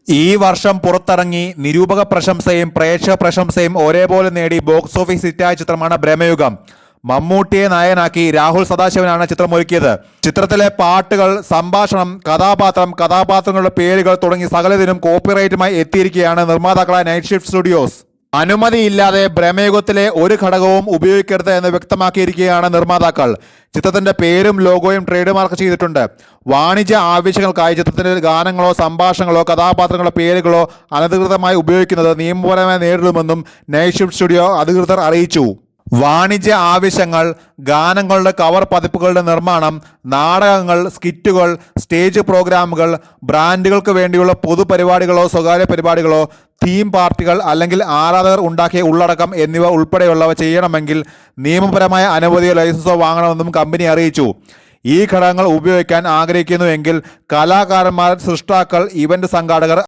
ഈ വർഷം പുറത്തിറങ്ങി നിരൂപക പ്രശംസയും പ്രേക്ഷക പ്രശംസയും ഒരേപോലെ നേടി ബോക്സ് ഓഫീസ് ഹിറ്റായ ചിത്രമാണ് ബ്രഹ്മയുഗം. മമ്മൂട്ടിയെ നായകനാക്കി രാഹുൽ സദാശിവനാണ് ചിത്രമൊരുക്കിയത്. ചിത്രത്തിലെ പാട്ടുകൾ, സംഭാഷണം, കഥാപാത്രങ്ങളുടെ പേരുകൾ തുടങ്ങി സകലതിനും കോപ്പിറൈറ്റുമായി എത്തിയിരിക്കുകയാണ് നിർമ്മാതാക്കളായ നൈറ്റ് ഷിഫ്റ്റ് സ്റ്റുഡിയോസ്. അനുമതിയില്ലാതെ ബ്രഹ്മയുഗത്തിലെ ഒരു ഘടകവും ഉപയോഗിക്കരുത് എന്ന് വ്യക്തമാക്കിയിരിക്കുകയാണ് നിർമ്മാതാക്കൾ. ചിത്രത്തിന്റെ പേരും ലോഗോയും ട്രേഡ് മാർക്ക് ചെയ്തിട്ടുണ്ട്. വാണിജ്യ ആവശ്യങ്ങൾക്കായി ചിത്രത്തിന്റെ ഗാനങ്ങളോ സംഭാഷണങ്ങളോ കഥാപാത്രങ്ങളുടെ പേരുകളോ അനധികൃതമായി ഉപയോഗിക്കുന്നത് നിയമപരമായി നേരിടുമെന്നും നൈറ്റ് ഷിഫ്റ്റ് സ്റ്റുഡിയോ അധികൃതർ അറിയിച്ചു. വാണിജ്യ ആവശ്യങ്ങൾ, ഗാനങ്ങളുടെ കവർ പതിപ്പുകളുടെ നിർമ്മാണം, നാടകങ്ങൾ, സ്കിറ്റുകൾ, സ്റ്റേജ് പ്രോഗ്രാമുകൾ, ബ്രാൻഡുകൾക്ക് വേണ്ടിയുള്ള പൊതുപരിപാടികളോ സ്വകാര്യ പരിപാടികളോ, തീം പാർട്ടികൾ അല്ലെങ്കിൽ ആരാധകർ ഉണ്ടാക്കിയ ഉള്ളടക്കം എന്നിവ ഉൾപ്പെടെയുള്ളവ ചെയ്യണമെങ്കിൽ നിയമപരമായ അനുമതിയോ ലൈസൻസോ വാങ്ങണമെന്നും കമ്പനി അറിയിച്ചു. ഈ ഘടകങ്ങൾ ഉപയോഗിക്കാൻ ആഗ്രഹിക്കുന്നുവെങ്കിൽ കലാകാരന്മാർ, സൃഷ്ടാക്കൾ, ഇവന്റ് സംഘാടകർ